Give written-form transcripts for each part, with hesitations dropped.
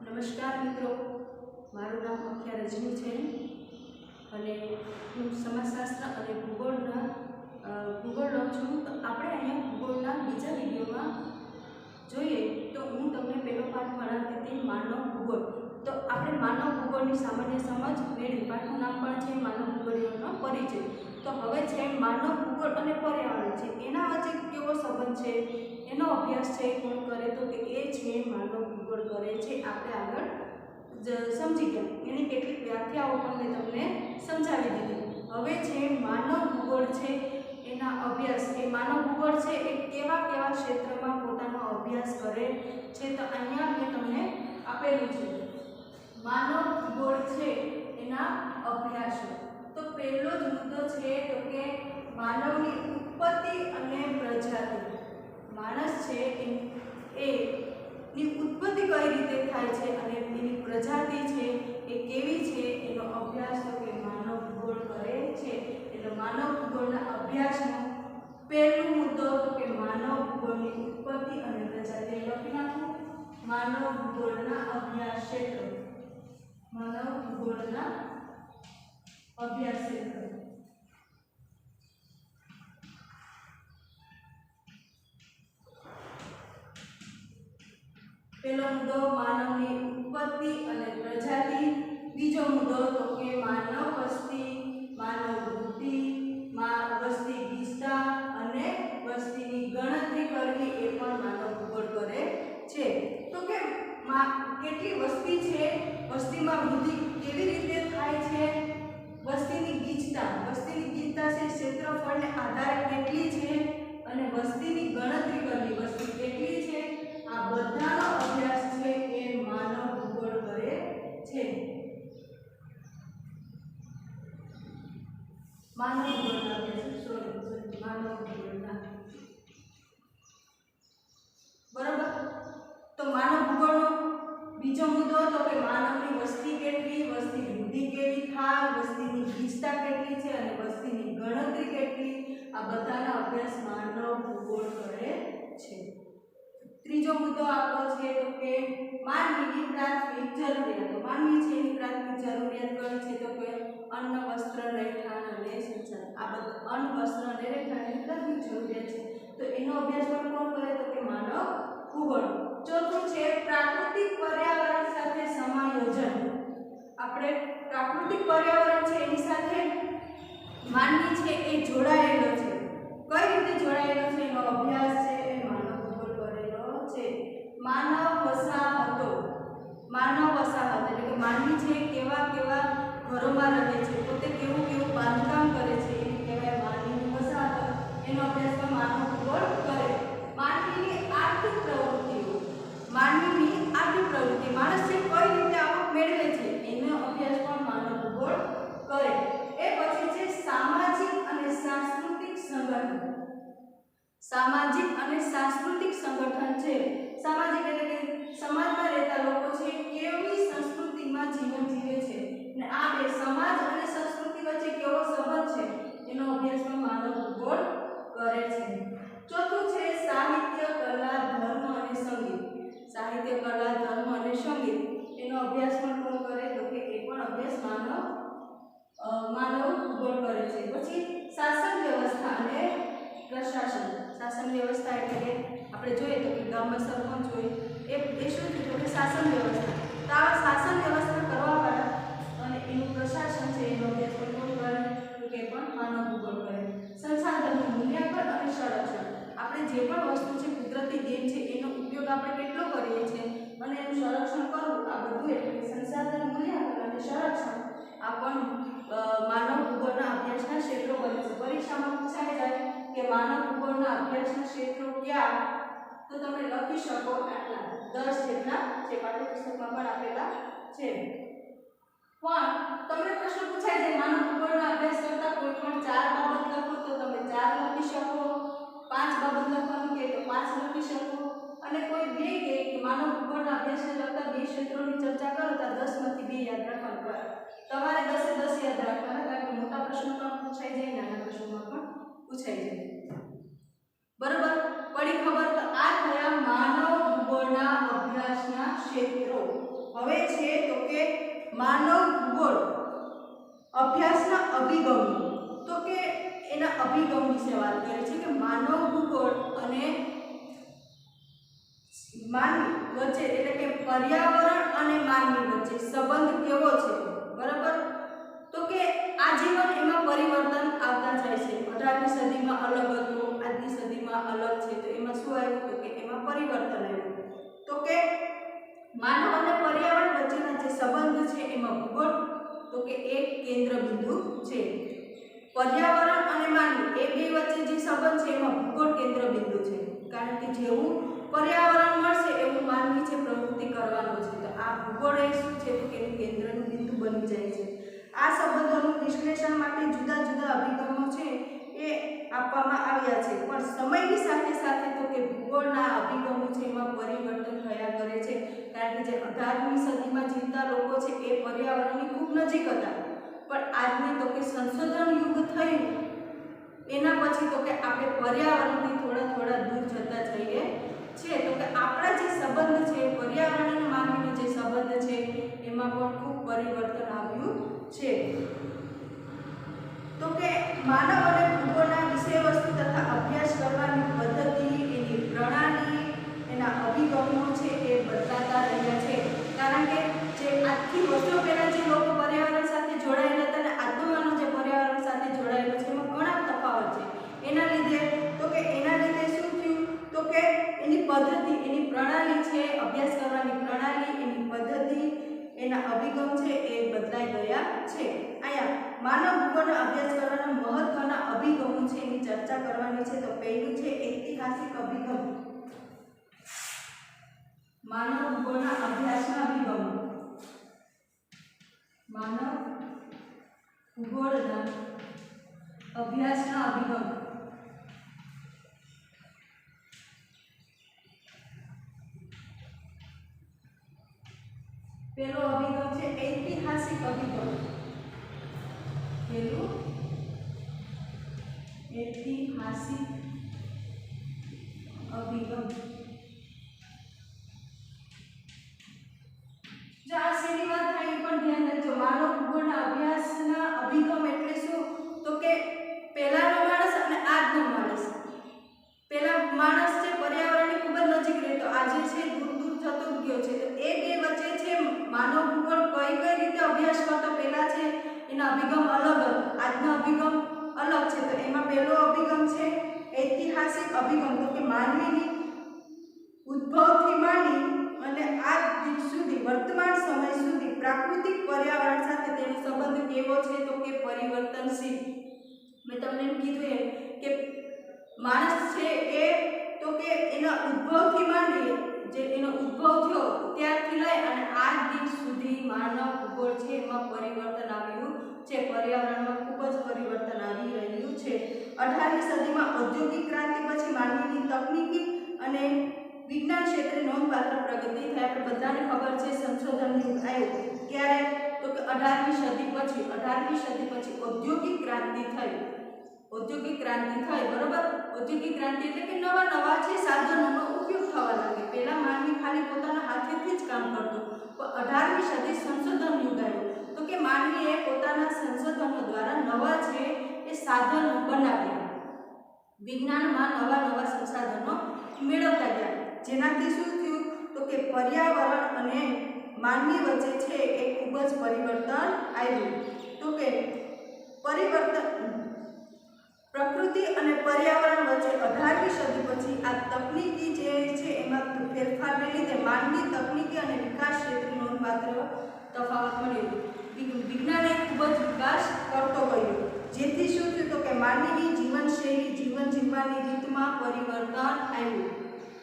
નમસ્કાર મિત્રો, મારું નામ અખ્યા રજની છે અને હું સમાજશાસ્ત્ર અને ભૂગોળ લઉં છું. તો આપણે અહીંયા ભૂગોળના બીજા વિડીયોમાં જોઈએ તો હું તમને પહેલો પાઠ ભણાવતી હતી માનવ ભૂગોળ. તો આપણે માનવ ભૂગોળની સામાન્ય સમજ મેળવી. પાઠનું નામ પણ છે માનવ ભૂગોળનો પરિચય. તો હવે છે માનવ ભૂગોળ અને પર્યાવરણ છે, એના વચ્ચે કેવો સંબંધ છે, એનો અભ્યાસ છે કોણ કરે તો કે એ છે માનવ ભૂગોળ કરે છે. આપણે આગળ સમજી ગયા, એની કેટલીક વ્યાખ્યાઓ પણ મેં તમને સમજાવી દીધી. હવે છે માનવ ભૂગોળ છે એના અભ્યાસ. એ માનવ ભૂગોળ છે એ કેવા કેવા ક્ષેત્રમાં પોતાનો અભ્યાસ કરે છે. તો અહીંયા મેં તમને આપેલું છે માનવ ભૂગોળ છે એના અભ્યાસો. તો પહેલો જ મુદ્દો છે તો કે માનવની ઉત્પત્તિ અને પ્રજાતિ. માણસ છે એની ઉત્પત્તિ કઈ રીતે થાય છે અને એની પ્રજાતિ છે એ કેવી છે એનો અભ્યાસ તો કે માનવ ભૂગોળ કરે છે. એટલે માનવ ભૂગોળના અભ્યાસનો પહેલો મુદ્દો તો કે માનવ ભૂગોળની ઉત્પત્તિ અને પ્રજાતિ. લખી નાખો માનવ ભૂગોળના અભ્યાસ ક્ષેત્રો. માનવ ભૂગોળના અભ્યાસ ક્ષેત્રો. પહેલો મુદ્દો માનવની ઉત્પત્તિ અને પ્રજાતિ. બીજો મુદ્દો તો કે માનવ વસ્તી, માનવ વૃદ્ધિ, વસ્તી ગીચતા અને વસ્તીની ગણતરી કરવી એ પણ માનવ ભૂગોળ કરે છે. તો કે કેટલી વસ્તી છે, વસ્તીમાં વૃદ્ધિ કેવી રીતે થાય છે, વસ્તીની ગીચતા છે ક્ષેત્રફળને આધારે કેટલી છે અને વસ્તીની ગણતરી કરવી વસ્તી કેટલી છે, આ બધાનો અભ્યાસ છે એ માનવ ભૂગોળ કરે છે. માનવ ભૂગોળના બરાબર. તો માનવ ભૂગોળનો બીજો મુદ્દો તો કે માનવની વસ્તી કેટલી, વસ્તી વૃદ્ધિ કેવી થાય, વસ્તીની ગીચતા કેટલી છે અને વસ્તીની ગણતરી કેટલી, આ બધાનો અભ્યાસ માનવ ભૂગોળ કરે છે. ત્રીજો મુદ્દો આપણો છે તો કે માનવીની પ્રાથમિક જરૂરિયાતો. માનવી છે એની પ્રાથમિક જરૂરિયાત કઈ છે તો કે અન્ન, વસ્ત્ર, રહેઠાણ અને સંચાર. આ બધા અન્ન, વસ્ત્ર અને રહેઠાણ એની પ્રાથમિક જરૂરિયાત છે. તો એનો અભ્યાસ પણ કોણ કરે તો કે માનવ ભૂગોળ. ચોથું છે પ્રાકૃતિક પર્યાવરણ સાથે સમાયોજન. આપણે પ્રાકૃતિક પર્યાવરણ છે એની સાથે માનવી છે એ જોડાયેલો છે. કઈ રીતે જોડાયેલો છે એનો અભ્યાસ છે એ માનવ ભૂગોળ કરેલો છે. માનવ વસાહતો. માનવ વસાહત એટલે કે માનવી છે કેવા કેવા ઘરોમાં રહે છે, પોતે કેવું કેવું બાંધકામ કરે છે એને કહેવાય માનવીની વસાહત. એનો અભ્યાસ પણ માનવ ભૂગોળ કરે. માનવીની આર્થિક પ્રવૃત્તિઓ. માણસ છે કઈ રીતે આવક મેળવે છે એનો અભ્યાસ પણ માનવ ભૂગોળ કરે. એ પછી છે સામાજિક અને સાંસ્કૃતિક સંગઠન. સામાજિક અને સાંસ્કૃતિક સંગઠન છે. સામાજિક એટલે કે સમાજમાં રહેતા લોકો છે કેવી સંસ્કૃતિમાં જીવન જીવે છે અને આ બે સમાજ અને સંસ્કૃતિ વચ્ચે કેવો સંબંધ છે એનો અભ્યાસ પણ માનવ ભૂગોળ કરે છે. ચોથું છે સાહિત્ય, કલા, ધર્મ અને સંગીત. સાહિત્ય, કલા, ધર્મ અને સંગીત એનો અભ્યાસ પણ કોણ કરે તો કે એ પણ અભ્યાસ માનવ ભૂગોળ કરે છે. પછી શાસન વ્યવસ્થા અને પ્રશાસન. શાસન વ્યવસ્થા એટલે કે આપણે જોઈએ તો કે ગામમાં સરપંચ હોય એ શું છે તો કે શાસન વ્યવસ્થા. તો આ શાસન વ્યવસ્થા કરવાવાળા અને એનું પ્રશાસન છે એનો અભ્યાસ પણ કોણ કરે તો કે પણ માનવ ભૂગોળ કરે. સંસાધનનું મૂલ્યાંકન અને સંરક્ષણ. આપણે જે પણ વસ્તુ છે કુદરતી દેન છે એનો ઉપયોગ આપણે કેટલો કરીએ છીએ અને એનું સંરક્ષણ કરવું, આ બધું એટલે કે સંસાધન મૂલ્યાંકન અને સંરક્ષણ આ પણ માનવ ભૂગોળના અભ્યાસના ક્ષેત્રો બને છે. પરીક્ષામાં પૂછાઈ જાય કે માનવ ભૂગોળના અભ્યાસના ક્ષેત્રો કયા, તો તમે લખી શકો આટલા 10 જેટલા છે, પાઠ્યપુસ્તકમાં પણ આપેલા છે. પણ તમને પ્રશ્ન પૂછાય છે માનવ ભૂગોળના અભ્યાસ કરતા કોઈ પણ 4 બાબત લખો તો તમે 4 લખી શકો, 5 બાબત લખવાનું કહે તો 5 લખી શકો અને કોઈ બે કહે કે માનવ ભૂગોળના અભ્યાસને લગતા 2 ક્ષેત્રોની ચર્ચા કરો તો 10 માંથી 2 યાદ રાખવાનું. તમારે 10 એ 10 યાદ રાખવાના, કારણ કે મોટા પ્રશ્નો પણ પૂછાઈ જાય, નાના પ્રશ્નોમાં પણ પૂછાઈ જાય. બરોબર પડી ખબર? તો આ થયા માનવ ભૂગોળના અભ્યાસના ક્ષેત્રો. હવે છે તો કે માનવ ભૂગોળ અભ્યાસના અભિગમો, તો કે એના અભિગમ વિશે વાત કરે છે કે માનવ ભૂગોળ અને માનવી વચ્ચે એટલે કે પર્યાવરણ અને માનવી વચ્ચે સંબંધ કેવો છે, બરાબર. તો કે આ જીવન એમાં પરિવર્તન આવતા જાય છે. 18મી સદીમાં અલગ હતું, આજની સદીમાં અલગ છે. તો એમાં શું આવ્યું તો કે એમાં પરિવર્તન આવ્યું. તો કે માનવ અને પર્યાવરણ વચ્ચેના જે સંબંધ છે એમાં ભૂગોળ તો કે એક કેન્દ્ર બિંદુ છે. પર્યાવરણ અને માનવી એ બે વચ્ચે જે સંબંધ છે એમાં ભૂગોળ કેન્દ્ર બિંદુ છે. કારણ કે જેવું પર્યાવરણ મળશે એવું માનવી છે પ્રવૃત્તિ કરવાનો છે. તો આ ભૂગોળ એ શું છે તો કે એનું કેન્દ્રનું બિંદુ બની જાય છે. આ સંબંધોનું વિશ્લેષણ માટે જુદા જુદા અભિગમો છે એ આપવામાં આવ્યા છે. પણ સમયની સાથે સાથે તો કે ભૂગોળના અભિગમો છે એમાં પરિવર્તન થયા કરે છે. કારણ કે જે 18મી સદીમાં જીવતા લોકો છે એ પર્યાવરણની ખૂબ નજીક હતા. પણ આજની તો કે સંશોધન યુગ થયું એના પછી તો કે આપણે પર્યાવરણથી થોડા થોડા દૂર જતા જઈએ છે. તો કે આપણા જે સંબંધ છે પર્યાવરણ અને માનવીનો જે સંબંધ છે એમાં પણ ખૂબ પરિવર્તન આવ્યું છે. તો કે માનવ અને ભૂગોળના વિષય વસ્તુ તથા અભ્યાસ કરવાની પદ્ધતિ, એની પ્રણાલી, એના અભિગમો છે એ બદલાતા રહ્યા છે. કારણ કે જે આજથી વર્ષો પહેલા જે લોકો પર્યાવરણ સાથે જોડાયેલા હતા અને આજનો માનવ જે પર્યાવરણ સાથે જોડાયેલો છે એમાં ઘણા તફાવત છે. એના લીધે શું થયું તો કે એની પદ્ધતિ, એની પ્રણાલી છે, અભ્યાસ કરવાની પ્રણાલી, એની પદ્ધતિ, એના અભિગમ છે એ બદલાઈ ગયા છે. અહીંયા માનવ ભૂગોળનો અભ્યાસ કરવાના મહત્વના અભિગમો છે એની ચર્ચા કરવાની છે. તો પહેલું છે ઐતિહાસિક અભિગમ. માનવ ભૂગોળના અભ્યાસના અભિગમો. માનવ ભૂગોળના અભ્યાસના અભિગમ. પહેલો અભિગમ છે ઐતિહાસિક અભિગમ. પહેલું ઐતિહાસિક અભિગમ. જો આ શેની વાત થાય એ પણ ધ્યાન રાખજો. માનવ ભૂગોળના અભ્યાસના અભિગમ એટલે શું તો કે પહેલાનો માણસ અને આજનો માણસ. પહેલા માણસ છે પર્યાવરણની ખૂબ જ નજીક રહેતો, આજે છે દૂર દૂર થતો ગયો છે. તો એ બે વચ્ચે છે માનવ ભૂગોળ કઈ રીતે અભ્યાસ કરતો પહેલા છે એના અભિગમ અલગ હતો, આજનો અભિગમ અલગ છે. તો એમાં પહેલો અભિગમ છે ઐતિહાસિક અભિગમ. તો કે માનવીની ઉદ્ભવથી માંડી અને આજ દિન સુધી વર્તમાન સમય સુધી પ્રાકૃતિક પર્યાવરણ સાથે તેનો સંબંધ કેવો છે તો કે પરિવર્તનશીલ. મેં તમને એમ કીધું એમ કે માણસ છે એ તો કે એના ઉદ્ભવથી માંડી જે એનો ઉદ્ભવ થયો ત્યારથી લઈ અને આજ દિન સુધી માનવ ભૂગોળ છે એમાં પરિવર્તન આવ્યું છે. પર્યાવરણમાં ખૂબ જ પરિવર્તન આવી રહ્યું છે. 18મી સદીમાં ઔદ્યોગિક ક્રાંતિ પછી માનવીની તકનીકી અને વિજ્ઞાન ક્ષેત્રે નોંધપાત્ર પ્રગતિ થઈ. આપણે બધાને ખબર છે સંશોધન યુગ આવ્યો ક્યારે તો કે 18મી સદી પછી. 18મી સદી પછી ઔદ્યોગિક ક્રાંતિ થઈ. ઔદ્યોગિક ક્રાંતિ થઈ, બરોબર. ઔદ્યોગિક ક્રાંતિ એટલે કે નવા નવા છે સાધનોનો ઉપયોગ થવા લાગે. પહેલા માનવી ખાલી પોતાના હાથેથી જ કામ કરતો, પણ 18મી સદી સંશોધન યુગ આવ્યો તો કે માનવીએ પોતાના સંશોધનો દ્વારા નવા છે એ સાધનો બનાવ્યા. વિજ્ઞાનમાં નવા નવા સંસાધનો મેળવતા ગયા, જેનાથી શું થયું તો કે પર્યાવરણ અને માનવી વચ્ચે છે એ ખૂબ જ પરિવર્તન આવ્યું. તો કે પ્રકૃતિ અને પર્યાવરણ વચ્ચે 18મી સદી પછી આ તકનીકી જે છે એમાં ફેરફારને લીધે માનવી તકનીકી અને વિકાસ ક્ષેત્રે નોંધપાત્ર તફાવત મળ્યો. વિજ્ઞાને ખૂબ જ વિકાસ કરતો ગયો, જેથી શું થયું તો કે માનવીની જીવનશૈલી, જીવન જીવવાની રીતમાં પરિવર્તન આવ્યું.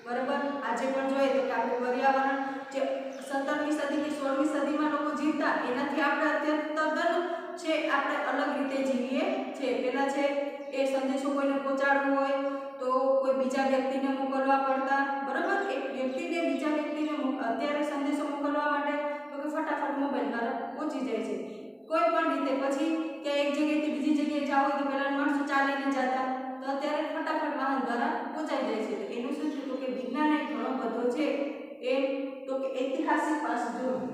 બરાબર. આજે પણ જોઈએ તો કે આપણે પર્યાવરણ જે 17મી સદી કે 16મી સદીમાં લોકો જીવતા એનાથી આપણે અત્યારે તદ્દન છે આપણે અલગ રીતે જીવીએ છીએ. પહેલાં છે એ સંદેશો કોઈને પહોંચાડવો હોય તો કોઈ બીજા વ્યક્તિને મોકલવા પડતા, બરાબર. એક વ્યક્તિને બીજા વ્યક્તિને અત્યારે સંદેશો મોકલવા માટે તો કે ફટાફટ મોબાઈલ દ્વારા પહોંચી જાય છે કોઈ પણ રીતે. પછી કે એક જગ્યાએથી બીજી જગ્યાએ જવું હોય તો પહેલાં માણસો ચાલીને જતા, તો અત્યારે ફટાફટ વાહન દ્વારા પહોંચાઈ જાય છે. તો એનું શું છે તો કે વિજ્ઞાન એક ઘણો બધો છે એ તો કે ઐતિહાસિક પાસું જોયું.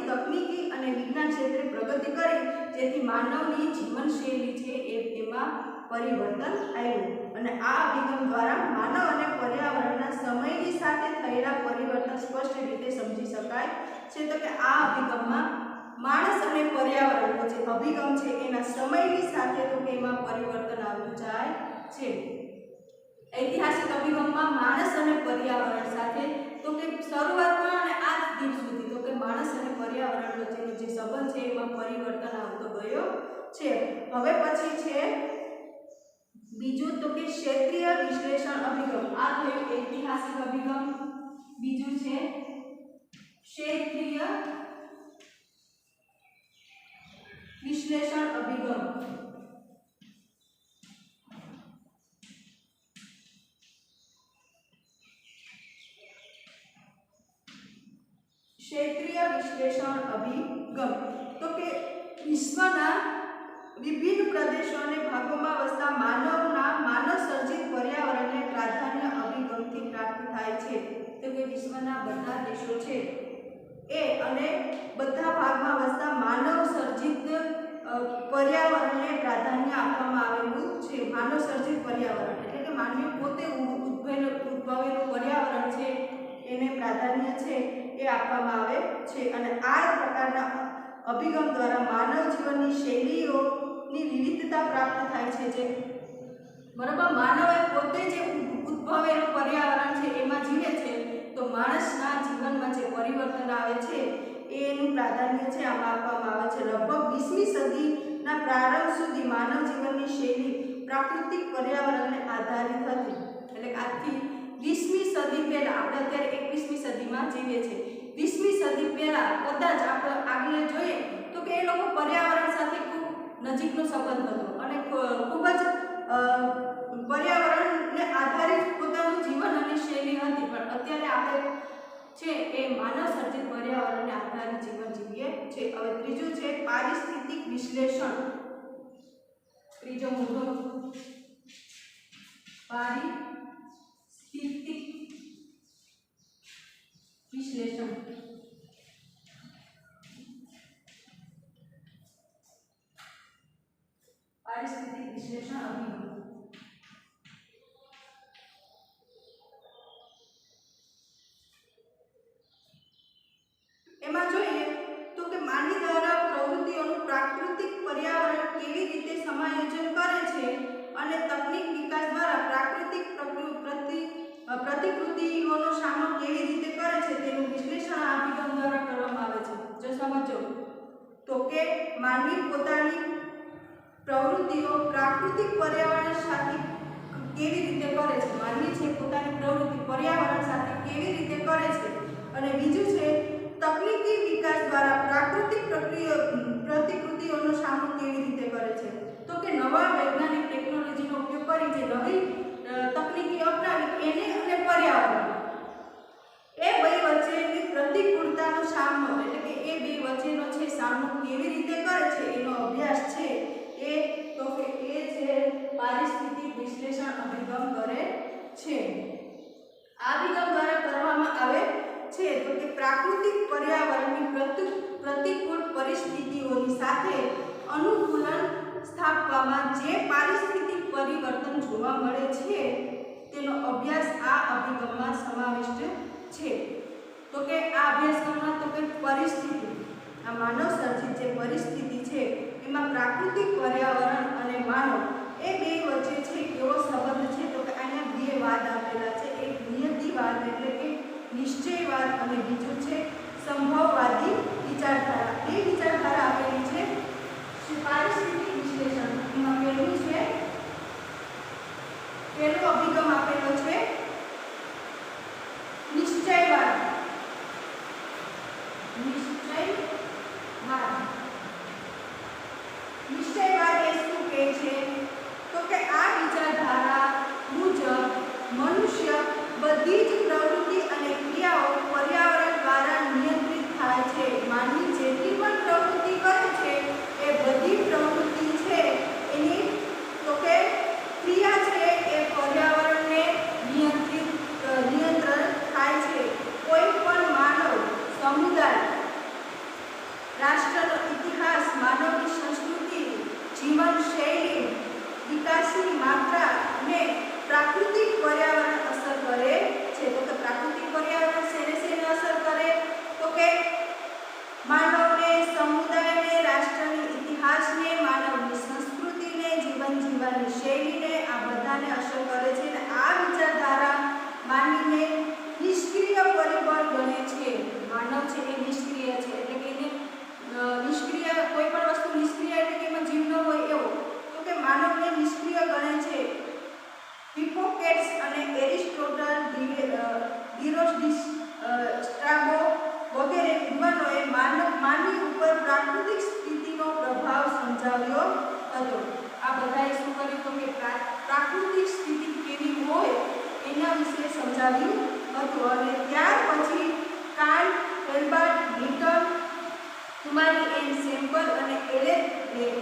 તકનીકી અને વિજ્ઞાન ક્ષેત્રે પ્રગતિ કરી, જેથી માનવની જીવનશૈલી છે એમાં પરિવર્તન આવ્યું અને આ અભિગમ દ્વારા માનવ અને પર્યાવરણના સમયની સાથે થયેલા પરિવર્તન સ્પષ્ટ રીતે સમજી શકાય છે. તો કે આ અભિગમમાં માણસ અને પર્યાવરણનો જે અભિગમ છે એના સમયની સાથે તો કે એમાં પરિવર્તન આવતું જાય છે. ઐતિહાસિક અભિગમમાં માણસ અને પર્યાવરણ સાથે તો કે શરૂઆતમાં અને આજ દિવસ સુધી તો કે માણસ અને પર્યાવરણ વચ્ચેનો જે સંબંધ છે એમાં પરિવર્તન આવતો ગયો છે. હવે પછી છે બીજું તો કે ક્ષેત્રીય વિશ્લેષણ અભિગમ. આ થયું ઐતિહાસિક અભિગમ. બીજું છે ક્ષેત્રીય વિશ્લેષણ અભિગમ. ક્ષેત્રીય વિશ્લેષણ અભિગમ તો કે વિશ્વના વિભિન્ન પ્રદેશો અને ભાગોમાં વસતા માનવ સર્જિત પર્યાવરણને પ્રાધાન્ય અભિગમથી પ્રાપ્ત થાય છે. તો કે વિશ્વના બધા દેશો છે એ અને બધા ભાગમાં વસતા માનવ સર્જિત પર્યાવરણને પ્રાધાન્ય આપવામાં આવેલું છે. માનવ સર્જિત પર્યાવરણ એટલે કે માનવી પોતે ઉદ્ભવેલું પર્યાવરણ છે એને પ્રાધાન્ય છે એ આપવામાં આવે છે. અને આ પ્રકારના અભિગમ દ્વારા માનવ જીવનની શૈલીઓની વિવિધતા પ્રાપ્ત થાય છે. જે બરાબર માનવે પોતે જે ઉદ્ભવેલું પર્યાવરણ છે એમાં જીવે છે, તો માણસના જીવનમાં જે પરિવર્તન આવે છે એનું પ્રાધાન્ય છે આમાં આપવામાં આવે છે. લગભગ 20મી સદીના પ્રારંભ સુધી માનવ જીવનની શૈલી પ્રાકૃતિક પર્યાવરણને આધારિત હતી. એટલે આજથી 20મી સદી પહેલા, આપણે અત્યારે 21મી સદીમાં જીવીએ છીએ, 20મી સદી પહેલા કદાચ આપણે આગળ જોઈએ તો કે એ લોકો પર્યાવરણ સાથે ખૂબ નજીકનો સંબંધ હતો અને ખૂબ જ પર્યાવરણને આધારિત પોતાનું જીવન અને શૈલી હતી. પણ અત્યારે આપણે છે એ માનવ સર્જિત પર્યાવરણને આધારિત જીવન જીવીએ છે. હવે ત્રીજું છે પારિસ્થિતિક વિશ્લેષણ. ત્રીજો મુદ્દો પારિસ્થિતિક વિશ્લેષણ. પારિસ્થિતિક વિશ્લેષણ અભિગમ. એમાં જોઈએ તો કે માનવી દ્વારા પ્રવૃત્તિઓનું પ્રાકૃતિક પર્યાવરણ કેવી રીતે સમાયોજન કરે છે અને તકનીક વિકાસ દ્વારા પ્રાકૃતિક પ્રતિકૃતિઓનો સામનો કેવી રીતે કરે છે તેનું વિશ્લેષણ આ અભિગમ દ્વારા કરવામાં આવે છે. જો સમજો તો કે માનવી પોતાની પ્રવૃત્તિઓ પ્રાકૃતિક પર્યાવરણ સાથે કેવી રીતે કરે છે, માનવી છે પોતાની પ્રવૃત્તિ પર્યાવરણ સાથે કેવી રીતે કરે છે, અને બીજું છે તકનીકી વિકાસ દ્વારા પ્રાકૃતિક પ્રતિકૃતિઓનો સામનો કેવી રીતે કરે છે. તો કે નવા વૈજ્ઞાનિક ટેકનોલોજીનો ઉપયોગ કરી જે નવી તકનીકી અપનાવી એને અને પર્યાવરણ એ બે વચ્ચેની પ્રતિકૂળતાનો સામનો એટલે કે એ બે વચ્ચેનો છે સામનો કેવી રીતે કરે છે એનો અભ્યાસ છે એ તો કે એ છે પારિસ્થિતિક વિશ્લેષણ અભિગમ કરે છે. આ અભિગમ દ્વારા કરવામાં આવે છે તો કે પ્રાકૃતિક પર્યાવરણની પ્રતિકૂળ પરિસ્થિતિઓની સાથે અનુકૂલન સ્થાપવામાં જે પારિસ્થિતિક પરિવર્તન જોવા મળે છે તેનો અભ્યાસ આ અભિગમમાં સમાવિષ્ટ છે. તો કે આ અભ્યાસક્રમમાં તો કે પરિસ્થિતિ, આ માનવ સર્જિત જે પરિસ્થિતિ છે એમાં પ્રાકૃતિક પર્યાવરણ અને માનવ એ બે વચ્ચે છે કેવો સંબંધ છે. તો કે અહીંયા બે વાદ આપેલા છે. એક નિયતિવાદ એટલે કે નિશ્ચયવાદ અને બીજું છે સંભવવાદી વિચારધારા. બે વિચારધારા આપેલી છે પારિસ્થિતિક વિશ્લેષણ. એમાં પહેલું છે પહેલો અભિગમ આપેલો છે નિશ્ચયવાદ. નિશ્ચયવાદ એ શું કહે છે તો કે આ વિચારધારા મુજબ મનુષ્ય બધી જ પ્રવૃત્તિ અને ક્રિયાઓ પર્યાવરણ દ્વારા નિયંત્રિત થાય છે. માનવી જેટલી પણ પ્રવૃત્તિ કરે છે એ બધી પ્રવૃત્તિ છે એની તો કે ક્રિયા છે એ પર્યાવરણને નિયંત્રણ થાય છે. કોઈ પણ માનવ સમુદાય પ્રકાશની માત્રાને પ્રાકૃતિક પર્યાવરણ અસર કરે છે. તો કે પ્રાકૃતિક પર્યાવરણ શેને અસર કરે? તો કે માનવને, સમુદાયને, રાષ્ટ્રની ઇતિહાસને, માનવની સંસ્કૃતિને, જીવન જીવવાની શૈલીને, આ બધાને અસર કરે છે. અને આ વિચારધારા માનવીને નિષ્ક્રિય પરિબળ ગણે છે. માનવ છે એ નિષ્ક્રિય છે, એટલે કે એને નિષ્ક્રિય, કોઈ પણ વસ્તુ નિષ્ક્રિય એટલે કે એમાં જીવ ન હોય એવો. તો કે માનવને નિષ્ક્રિય ગણે છે. હિપોક્રેટ્સ અને એરિસ્ટોટલ, ડિરોડિસ, સ્ટ્રાબો વગેરે વિદ્વાનોએ માનવી ઉપર પ્રાકૃતિક સ્થિતિનો પ્રભાવ સમજાવ્યો હતો. આ બધાએ શું કર્યું? તો કે પ્રાકૃતિક સ્થિતિ કેવી હોય એના વિશે સમજાવ્યું હતું. અને ત્યાર પછી કાર્લ, એલ્બર્ટ, ન્યૂટન, કુમારી એન સેમ્પલ અને એલેન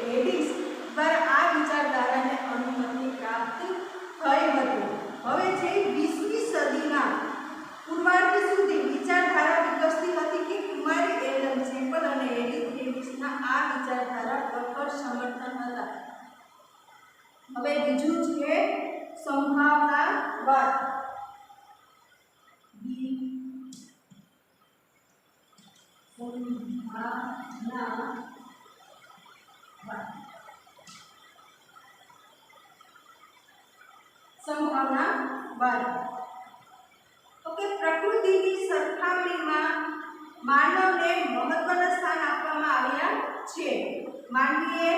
લેડિસ દ્વારા આ વિચારધારાને અનુમતિ પ્રાપ્ત થઈ હતી. હવે જે 20મી સદીના પૂર્વાર્ધ સુધી વિચારધારા વિકસતી હતી કે કુમારી એલન સેમ્પલ અને એલિસ લેડિસના આ વિચારધારા પ્રખર સમર્થન હતા. હવે બીજું છે સંભાવનાવાદ. સંભાવનાવાદ ઓકે, પ્રકૃતિની સરખામણીમાં માનવને મહત્વનું સ્થાન આપવામાં આવ્યા છે. માનવીએ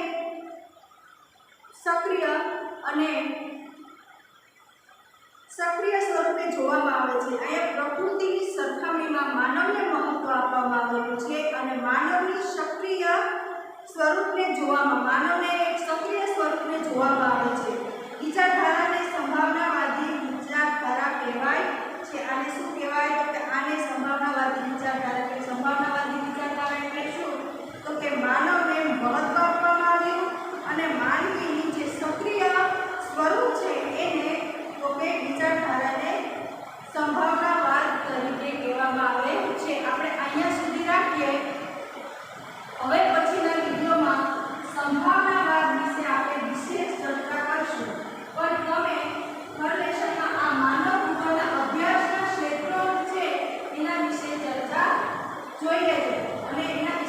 સક્રિય સ્વરૂપે જોવામાં આવે છે. અહીંયા પ્રકૃતિની સરખામણીમાં માનવને મહત્વ આપવામાં આવેલું છે અને માનવની સક્રિય સ્વરૂપને જોવામાં આવે છે. વિચારધારાને સંભાવનાવાદી વિચારધારા કહેવાય છે. આને શું કહેવાય? તો કે આને સંભાવનાવાદી વિચારધારા કે સંભાવનાવાદી વિચારધારા એટલે શું? તો કે માનવને મહત્વ આપવામાં આવ્યું અને માનવીની જે સક્રિય સ્વરૂપ છે એને તો કે વિચારધારાને સંભાવનાવાદ તરીકે કહેવામાં આવે છે. આપણે અહીંયા સુધી રાખીએ. હવે પછીના વિડીયોમાં સંભાવનાવાદ વિશે આપણે વિશેષ ચર્ચા કરશું. પણ તમે હર લેશનમાં આ માનવ ભૂગોળના અભ્યાસના ક્ષેત્રો છે એના વિશે ચર્ચા જોઈ લેજો અને એના